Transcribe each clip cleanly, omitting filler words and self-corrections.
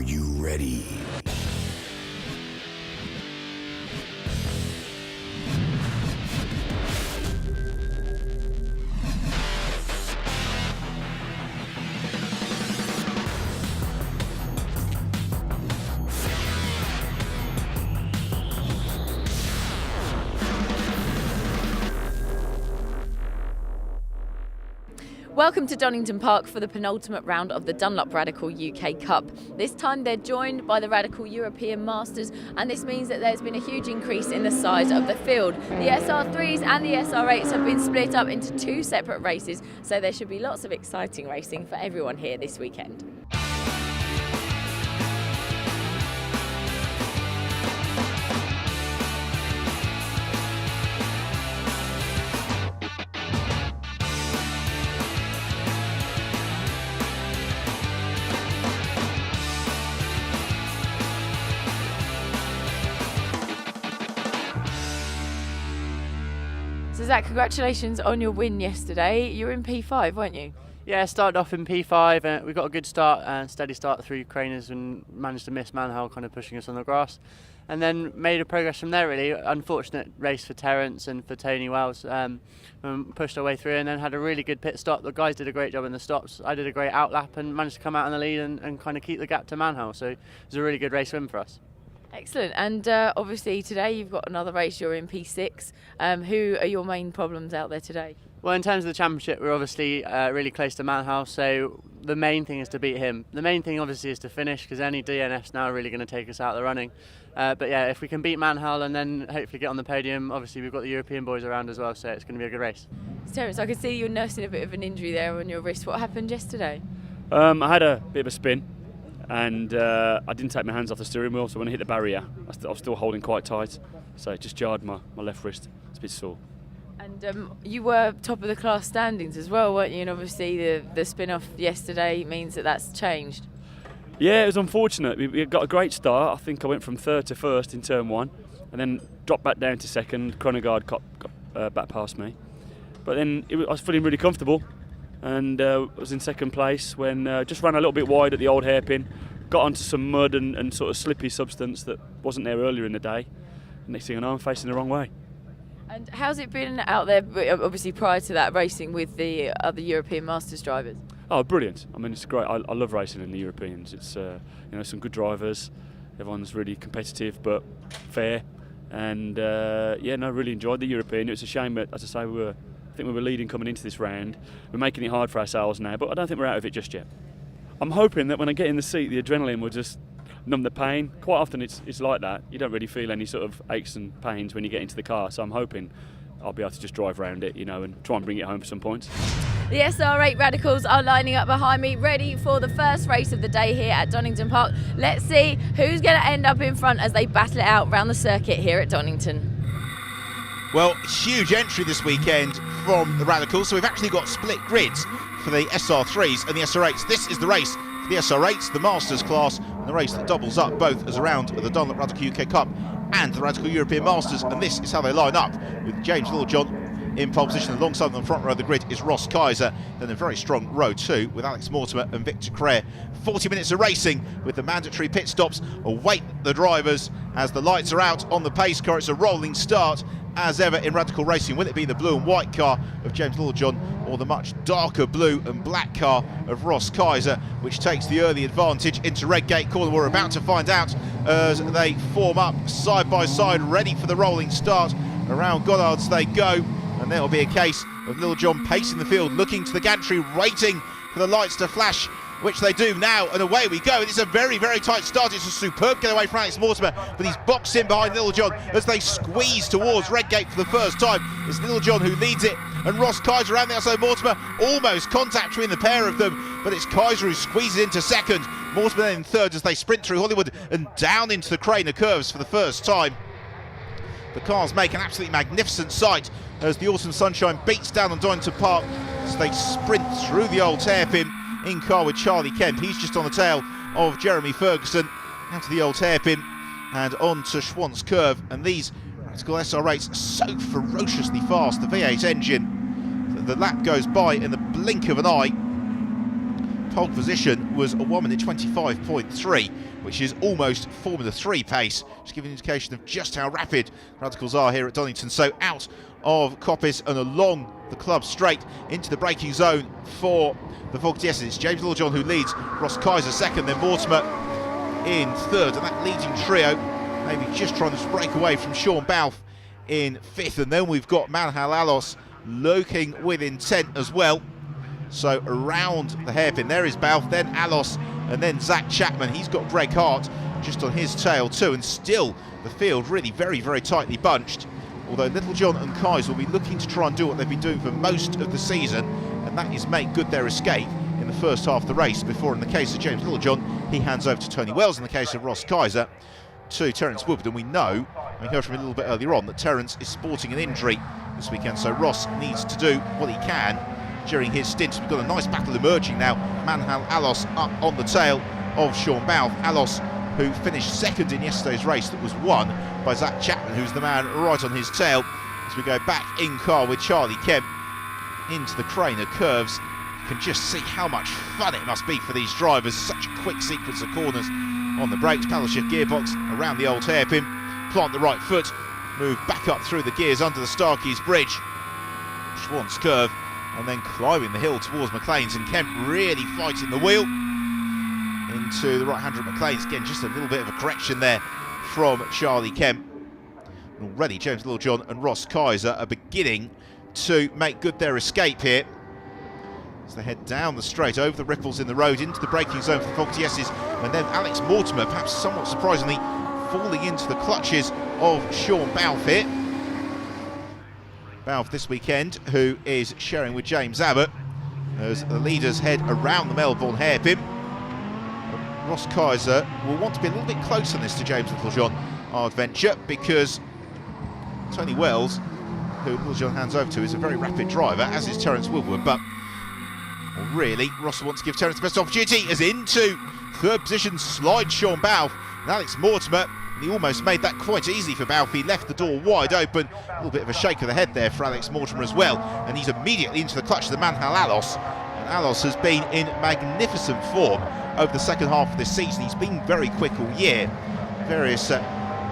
you ready? Welcome to Donington Park for the penultimate round of the Dunlop Radical UK Cup. This time they're joined by the Radical European Masters, and this means that there's been a huge increase in the size of the field. The SR3s and the SR8s have been split up into two separate races, so there should be lots of exciting racing for everyone here this weekend. So Zach, congratulations on your win yesterday. You were in P5, weren't you? Yeah, started off in P5 and we got a good start and steady start through Craners and managed to miss Manhole, kind of pushing us on the grass. And then made a progress from there really. Unfortunate race for Terence and for Tony Wells. Pushed our way through and then had a really good pit stop. The guys did a great job in the stops. I did a great outlap and managed to come out in the lead and kind of keep the gap to Manhole. So it was a really good race win for us. Excellent. And obviously today you've got another race, you're in P6. Who are your main problems out there today? Well, in terms of the championship, we're obviously really close to Manhouse, so the main thing is to beat him. The main thing obviously is to finish, because any DNFs now are really going to take us out of the running. But yeah, if we can beat Manhole and then hopefully get on the podium, obviously we've got the European boys around as well, so it's going to be a good race. Terence, I can see you're nursing a bit of an injury there on your wrist. What happened yesterday? I had a bit of a spin and I didn't take my hands off the steering wheel, so when I hit the barrier I was still holding quite tight, so it just jarred my left wrist. It's a bit sore. And you were top of the class standings as well, weren't you? And obviously the spin-off yesterday means that that's changed. Yeah, it was unfortunate. We got a great start. I think I went from third to first in turn one and then dropped back down to second. Chronogard got back past me. But then I was feeling really comfortable and was in second place when just ran a little bit wide at the old hairpin, got onto some mud and sort of slippy substance that wasn't there earlier in the day. Next thing I know, I'm facing the wrong way. And how's it been out there, obviously prior to that, racing with the other European Masters drivers? Oh, brilliant. I mean, it's great. I love racing in the Europeans. It's some good drivers. Everyone's really competitive but fair. And really enjoyed the European. It was a shame that, as I say, I think we were leading coming into this round. We're making it hard for ourselves now, but I don't think we're out of it just yet. I'm hoping that when I get in the seat, the adrenaline will just numb the pain. Quite often it's like that. You don't really feel any sort of aches and pains when you get into the car, so I'm hoping I'll be able to just drive around it, and try and bring it home for some points. The SR8 Radicals are lining up behind me, ready for the first race of the day here at Donington Park. Let's see who's going to end up in front as they battle it out around the circuit here at Donington. Well, huge entry this weekend from the Radicals, so we've actually got split grids for the SR3s and the SR8s. This is the race for the SR8s, the Masters class, and the race that doubles up both as a round of the Dunlop Radical UK Cup and the Radical European Masters, and this is how they line up, with James Littlejohn in pole position. Alongside them on the front row of the grid is Ross Kaiser, then a very strong row two with Alex Mortimer and Victor Crair. 40 minutes of racing with the mandatory pit stops await the drivers as the lights are out on the pace car. It's a rolling start as ever in Radical racing. Will it be the blue and white car of James Littlejohn or the much darker blue and black car of Ross Kaiser, which takes the early advantage into Redgate Corner? We're about to find out as they form up side by side, ready for the rolling start. Around Goddards they go, and there will be a case of Littlejohn pacing the field, looking to the gantry, waiting for the lights to flash, which they do now, and away we go. It's a very, very tight start. It's a superb getaway from Alex Mortimer, but he's boxed in behind Littlejohn as they squeeze towards Redgate for the first time. It's Littlejohn who leads it, and Ross Kaiser around the outside. Mortimer almost contact between the pair of them, but it's Kaiser who squeezes into second. Mortimer then in third as they sprint through Hollywood and down into the Craner curves for the first time. The cars make an absolutely magnificent sight as the autumn sunshine beats down on Donington Park as they sprint through the old hairpin. In car with Charlie Kemp, he's just on the tail of Jeremy Ferguson, out to the old hairpin and on to Schwantz curve. And these Radical SR8s are so ferociously fast. The V8 engine, the lap goes by in the blink of an eye. pole position was a 1 minute 25.3, which is almost Formula 3 pace, just giving an indication of just how rapid Radicals are here at Donington. So out of Coppice and along the club straight into the braking zone for the Volkswagen. It's James Littlejohn who leads, Ross Kaiser second, then Mortimer in third, and that leading trio maybe just trying to break away from Sean Balfe in fifth. And then we've got Manhal Alos lurking with intent as well. So around the hairpin, there is Balfe, then Alos, and then Zach Chapman. He's got Greg Hart just on his tail too, and still the field really very, very tightly bunched. Although Littlejohn and Kaiser will be looking to try and do what they've been doing for most of the season, and that is make good their escape in the first half of the race, before in the case of James Littlejohn, he hands over to Tony Wells. In the case of Ross Kaiser, to Terence Woodward. And we know, we heard from him a little bit earlier on, that Terence is sporting an injury this weekend, so Ross needs to do what he can during his stint. We've got a nice battle emerging now. Manhal Alos up on the tail of Sean Balfe. Alos, who finished second in yesterday's race, that was won by Zach Chapman, who's the man right on his tail. As we go back in car with Charlie Kemp into the Craner curves, you can just see how much fun it must be for these drivers. Such a quick sequence of corners on the brakes, paddle shift gearbox around the old hairpin, plant the right foot, move back up through the gears under the Starkeys Bridge, Schwann's curve, and then climbing the hill towards McLean's, and Kemp really fighting the wheel into the right-hander at McLean's. Again, just a little bit of a correction there from Charlie Kemp. And already James Littlejohn and Ross Kaiser are beginning to make good their escape here as they head down the straight over the ripples in the road into the braking zone for the Fogtieses, and then Alex Mortimer, perhaps somewhat surprisingly, falling into the clutches of Sean Balfe here. Balfe this weekend, who is sharing with James Abbott as the leaders head around the Melbourne hairpin. Ross Kaiser will want to be a little bit closer on this to James Littlejohn, our adventure, because Tony Wells, who Littlejohn hands over to, is a very rapid driver, as is Terence Woodward, but well, really, Ross wants to give Terence the best opportunity, as into third position slides Sean Balfe, and Alex Mortimer. He almost made that quite easy for Balfe. He left the door wide open. A little bit of a shake of the head there for Alex Mortimer as well, and he's immediately into the clutch of the Manhal Alos. And Alos has been in magnificent form over the second half of this season. He's been very quick all year. Various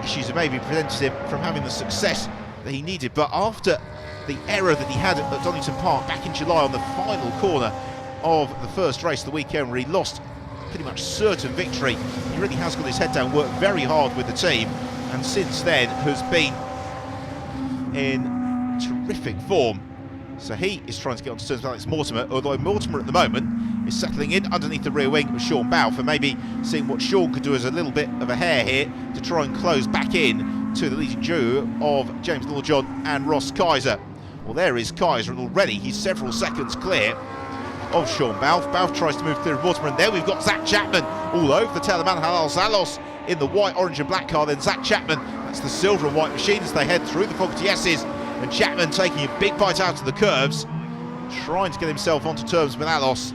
issues have maybe prevented him from having the success that he needed, but after the error that he had at Donington Park back in July on the final corner of the first race of the weekend, where he lost pretty much certain victory, he really has got his head down, worked very hard with the team, and since then has been in terrific form. So he is trying to get onto terms with Alex Mortimer, although Mortimer at the moment is settling in underneath the rear wing of Sean Balfe, and maybe seeing what Sean could do as a little bit of a hair here to try and close back in to the leading duo of James Littlejohn and Ross Kaiser. Well, there is Kaiser, and already he's several seconds clear of Sean Balfe. Balfe tries to move clear of Mortimer, and there we've got Zach Chapman all over the tail of Manhal Alos in the white, orange and black car. Then Zach Chapman, that's the silver and white machine, as they head through the Fogtieses, and Chapman taking a big bite out of the curves, trying to get himself onto terms with Alos.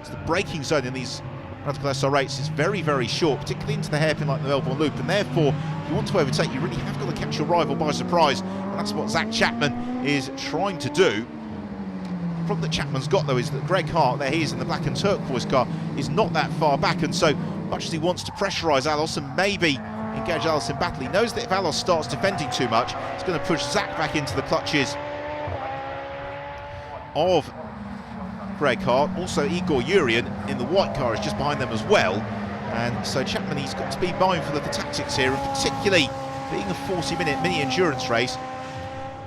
So the braking zone in these Radical SR8s is very, very short, particularly into the hairpin like the Melbourne Loop, and therefore if you want to overtake, you really have got to catch your rival by surprise, and that's what Zach Chapman is trying to do. The problem that Chapman's got, though, is that Greg Hart, there he is in the black and turquoise car, is not that far back, and so much as he wants to pressurise Alos and maybe engage Alos in battle, he knows that if Alos starts defending too much, it's going to push Zach back into the clutches of Greg Hart. Also Igor Urian in the white car is just behind them as well, and so Chapman, he's got to be mindful of the tactics here, and particularly being a 40-minute mini-endurance race,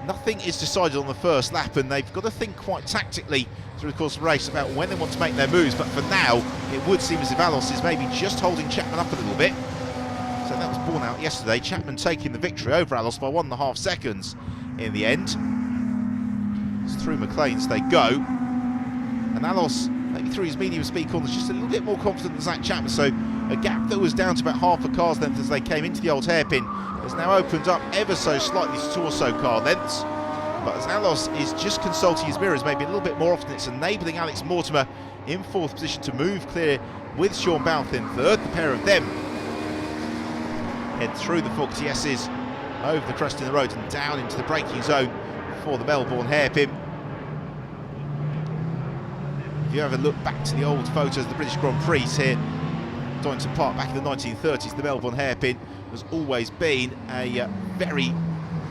nothing is decided on the first lap, and they've got to think quite tactically through the course of the race about when they want to make their moves. But for now, it would seem as if Alos is maybe just holding Chapman up a little bit. So that was borne out yesterday, Chapman taking the victory over Alos by 1.5 seconds in the end. So through McLean's they go, and Alos, maybe through his medium speed corners, just a little bit more confident than Zach Chapman. So a gap that was down to about half a car's length as they came into the old hairpin has now opened up ever so slightly to torso car lengths. But as Alos is just consulting his mirrors maybe a little bit more often, it's enabling Alex Mortimer in fourth position to move clear with Sean Balfe in third. The pair of them head through the Fogtieses, over the crest in the road and down into the braking zone for the Melbourne hairpin. you ever look back to the old photos of the British Grand Prix here, Donington Park back in the 1930s, the Melbourne hairpin has always been a very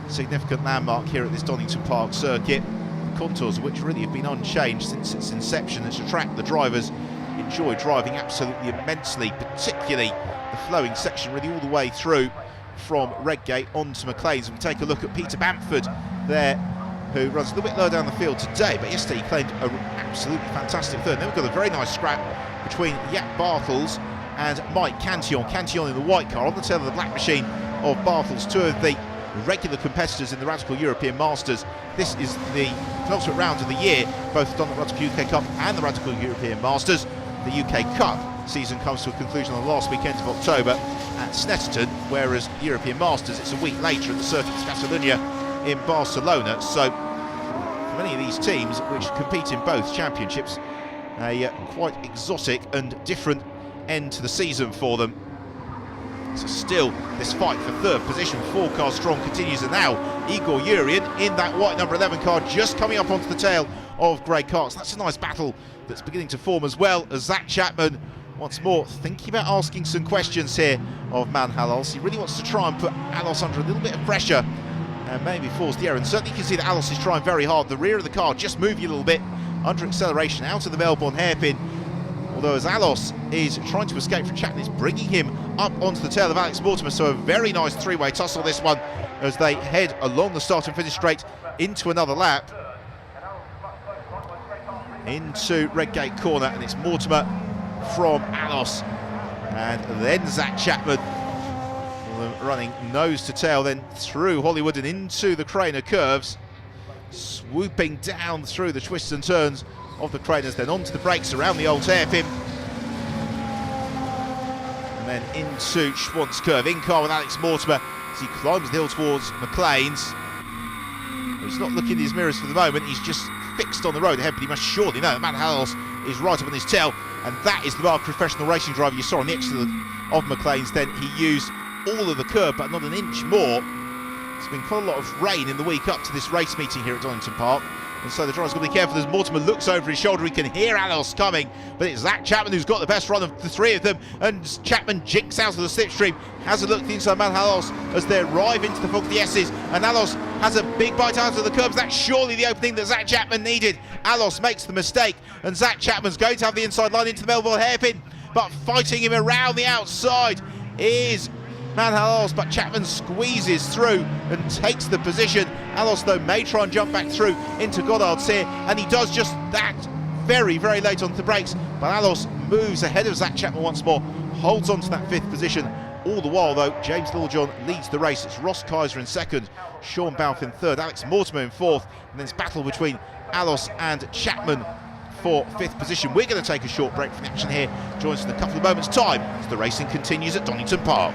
significant landmark here at this Donington Park circuit. The contours which really have been unchanged since its inception. It's a track the drivers enjoy driving absolutely immensely, particularly the flowing section really all the way through from Redgate onto Maclean's. We take a look at Peter Bamford there, who runs a little bit lower down the field today, but yesterday he claimed an absolutely fantastic third. Then we've got a very nice scrap between Jack Bartels and Mike Cantillon. Cantillon in the white car, on the tail of the black machine of Bartels, two of the regular competitors in the Radical European Masters. This is the penultimate round of the year, both the Donington Radical UK Cup and the Radical European Masters. The UK Cup season comes to a conclusion on the last weekend of October at Snetterton, whereas the European Masters, it's a week later at the Circuit de Catalunya in Barcelona. So for many of these teams which compete in both championships, a quite exotic and different end to the season for them. So still this fight for third position, 4 cars strong, continues, and now Igor Yurian in that white number 11 car, just coming up onto the tail of Greg Cox. That's a nice battle that's beginning to form, as well as Zach Chapman once more thinking about asking some questions here of Manhal Als. He really wants to try and put Alos under a little bit of pressure and maybe force the error. And certainly you can see that Alos is trying very hard. The rear of the car just moving a little bit under acceleration out of the Melbourne hairpin. Although as Alos is trying to escape from Chapman, it's bringing him up onto the tail of Alex Mortimer. So a very nice three-way tussle this one as they head along the start and finish straight into another lap. Into Redgate corner, and it's Mortimer from Alos. And then Zach Chapman running nose to tail, then through Hollywood and into the Craner curves, swooping down through the twists and turns of the Craners, then onto the brakes around the old hairpin, and then into Schwantz curve, in car with Alex Mortimer as he climbs the hill towards Maclean's. He's not looking in his mirrors for the moment, he's just fixed on the road ahead, but he must surely know that Matt Hales is right up on his tail, and that is the mark of professional racing driver you saw on the exit of Maclean's. Then he used all of the curb, but not an inch more. There's been quite a lot of rain in the week up to this race meeting here at Donington Park, and so the driver's got to be careful. As Mortimer looks over his shoulder, he can hear Alos coming, but it's Zach Chapman who's got the best run of the three of them, and Chapman jinks out of the slipstream, has a look at the inside man Alos as they arrive into the Fog S's, and Alos has a big bite out of the curbs. That's surely the opening that Zach Chapman needed. Alos makes the mistake, and Zach Chapman's going to have the inside line into the Melbourne hairpin, but fighting him around the outside is Manhal Als, but Chapman squeezes through and takes the position. Alos, though, may try and jump back through into Goddard's here, and he does just that very, very late onto the brakes. But Alos moves ahead of Zach Chapman once more, holds on to that 5th position. All the while, though, James Littlejohn leads the race. It's Ross Kaiser in 2nd, Sean Balfe in 3rd, Alex Mortimer in 4th, and then it's battle between Alos and Chapman for 5th position. We're going to take a short break from the action here. Join us in a couple of moments' time as the racing continues at Donington Park.